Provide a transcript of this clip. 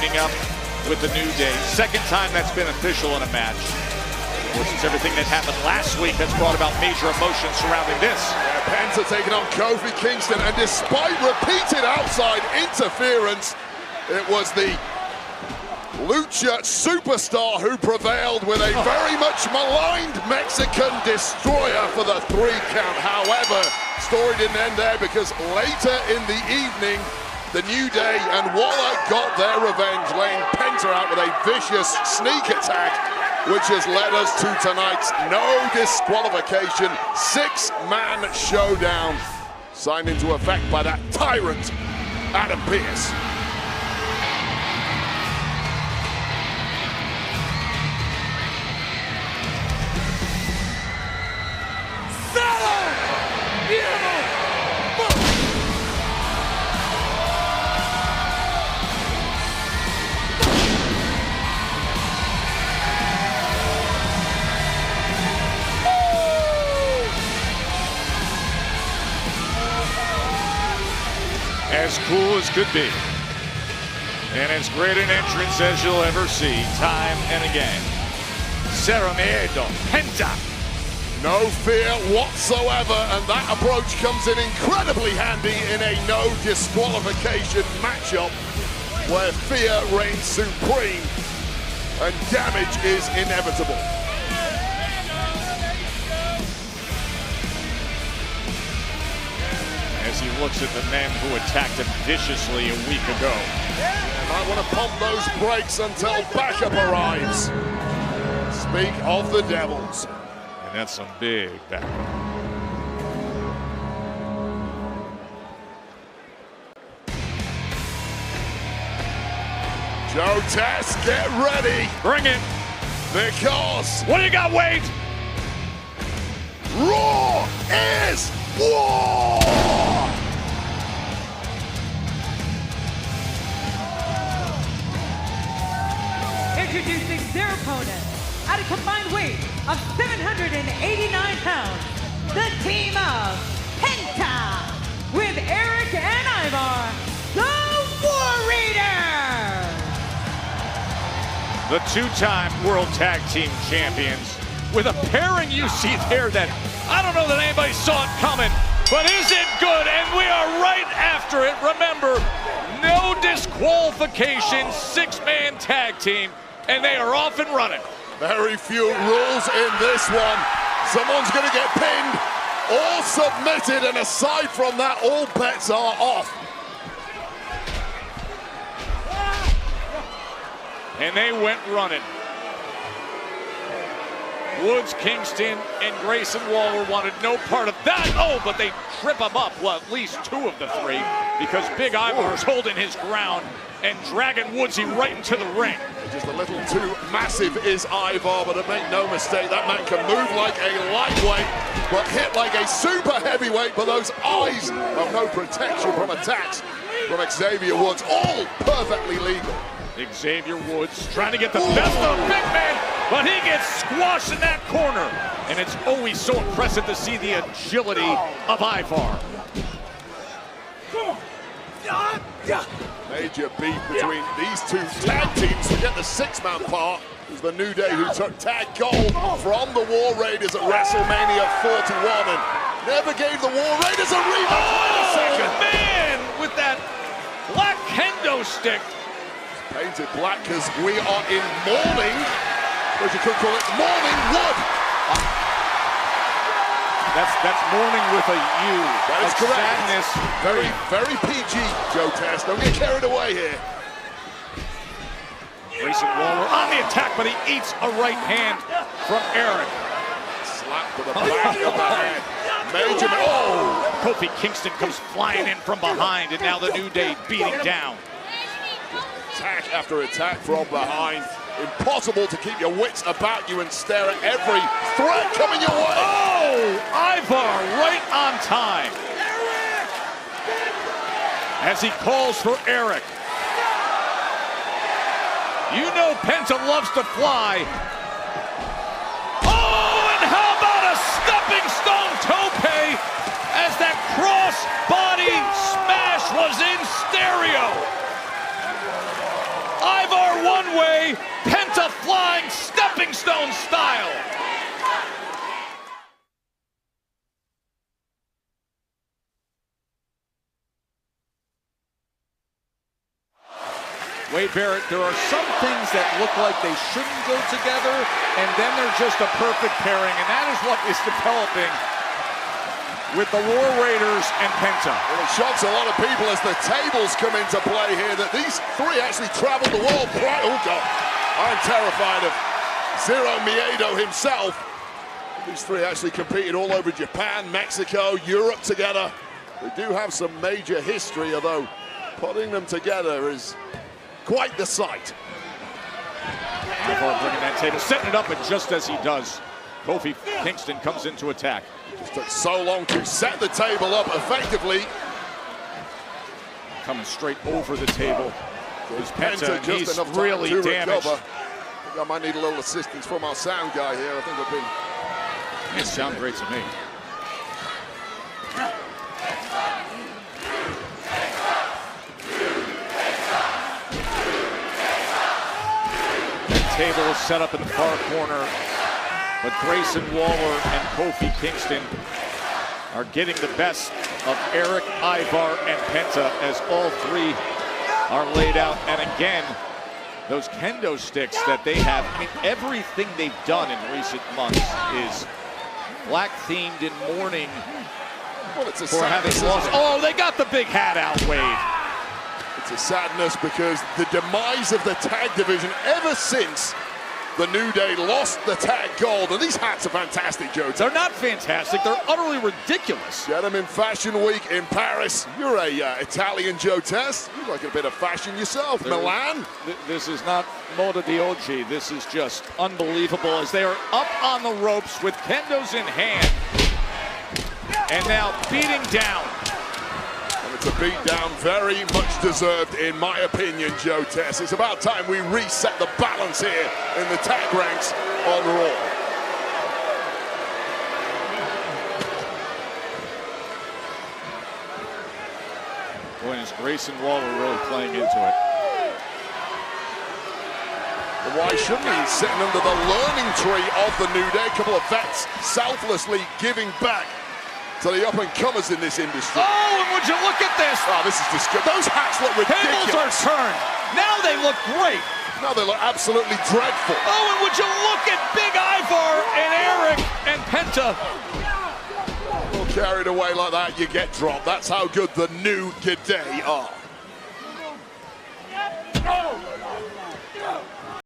Up with the New Day. Second time that's been official in a match. Of course, it's everything that happened last week that's brought about major emotion surrounding this. Yeah, Penta taking on Kofi Kingston, and despite repeated outside interference, it was the Lucha superstar who prevailed with a very much maligned Mexican destroyer for the 3 count. However, story didn't end there because later in the evening, the New Day and Lola got their revenge, laying Penta out with a vicious sneak attack, which has led us to tonight's no disqualification 6-man showdown, signed into effect by that tyrant, Adam Pearce. As cool as could be. And as great an entrance as you'll ever see, time and again. Cero miedo, Penta. No fear whatsoever, and that approach comes in incredibly handy in a no disqualification matchup where fear reigns supreme and damage is inevitable. As he looks at the men who attacked him viciously a week ago. Might want to pump those brakes until backup arrives. Speak of the Devils. And that's some big backup. Joe Tess, get ready. Bring it. Because what do you got, Wade? Raw is war! Introducing their opponent, at a combined weight of 789 pounds, the team of Penta, with Eric and Ivar, the War Raiders! The 2-time World Tag Team Champions, with a pairing you see there that I don't know that anybody saw it coming, but is it good? And we are right after it. Remember, no disqualification, 6-man tag team, and they are off and running. Very few rules in this one. Someone's going to get pinned or submitted, and aside from that, all bets are off. And they went running. Woods, Kingston, and Grayson Waller wanted no part of that. Oh, but they trip him up. Well, at least 2 of the 3, because Big Ivar's holding his ground and dragging Woodsy right into the ring. Just a little too massive is Ivar, but make no mistake, that man can move like a lightweight, but hit like a super heavyweight, but those eyes have no protection from attacks from Xavier Woods, all perfectly legal. Xavier Woods trying to get the best of the big man, but he gets squashed in that corner. And it's always so impressive to see the agility of Ivar. Major beef between these 2 tag teams. Forget the 6-man part. It was the New Day who took tag gold from the War Raiders at WrestleMania 41 and never gave the War Raiders a rematch. Wait a second. Man, with that black kendo stick. Painted black because we are in mourning, or you could call it morning wood. That's mourning with a U. That is correct. Sadness. Very PG, Joe Tess. Don't get carried away here. Grayson Waller on the attack, but he eats a right hand from Eric. Slap to the back of the head. Major. Oh! Kofi Kingston comes flying in from behind, and now the New Day beating down. Attack after attack from behind. Impossible to keep your wits about you and stare at every threat coming your way. Oh, Ivar right on time. As he calls for Eric. You know Penta loves to fly. Oh, and how about a stepping stone tope as that cross body smash was in stereo. runway, Penta flying stepping stone style. Wade Barrett, there are some things that look like they shouldn't go together, and then they're just a perfect pairing, and that is what is developing with the War Raiders and Penta. Well, it shocks a lot of people as the tables come into play here that these three actually traveled the world. Oh, God. I'm terrified of Zero Miedo himself. These three actually competed all over Japan, Mexico, Europe together. They do have some major history, although putting them together is quite the sight. Before bringing that table, setting it up, and just as he does, Kofi Kingston comes into attack. Just took so long to set the table up effectively. Coming straight over the table is Penta, and just he's enough time really to damaged. recover. I think I might need a little assistance from our sound guy here. I think I've been... It sounds great to me. Table is set up in the far corner, but Grayson, Waller, and Kofi Kingston are getting the best of Eric, Ivar, and Penta as all three are laid out. And again, those kendo sticks that they have, I mean, everything they've done in recent months is black themed in mourning for having lost. Oh, they got the big hat out, Wade. It's a sadness because the demise of the tag division ever since the New Day lost the tag gold. And these hats are fantastic, Joe. They're not fantastic. They're utterly ridiculous. Get them in Fashion Week in Paris. You're a Italian, Joe Test. You like a bit of fashion yourself. Milan. This is not Moda di Oggi. This is just unbelievable as they are up on the ropes with kendos in hand. And now beating down. It's a beat down, very much deserved, in my opinion, Joe Tess. It's about time we reset the balance here in the tag ranks on Raw. Boy, is Grayson Waller really playing into it. Well, why shouldn't he? He's sitting under the learning tree of the New Day. A couple of vets selflessly giving back to the up-and-comers in this industry. Oh, and would you look at this? Oh, this is disgusting. Those hats look ridiculous. Tables are turned. Now they look great. Now they look absolutely dreadful. Oh, and would you look at Big Ivar and Eric and Penta? Well, carried away like that, you get dropped. That's how good the New Day are.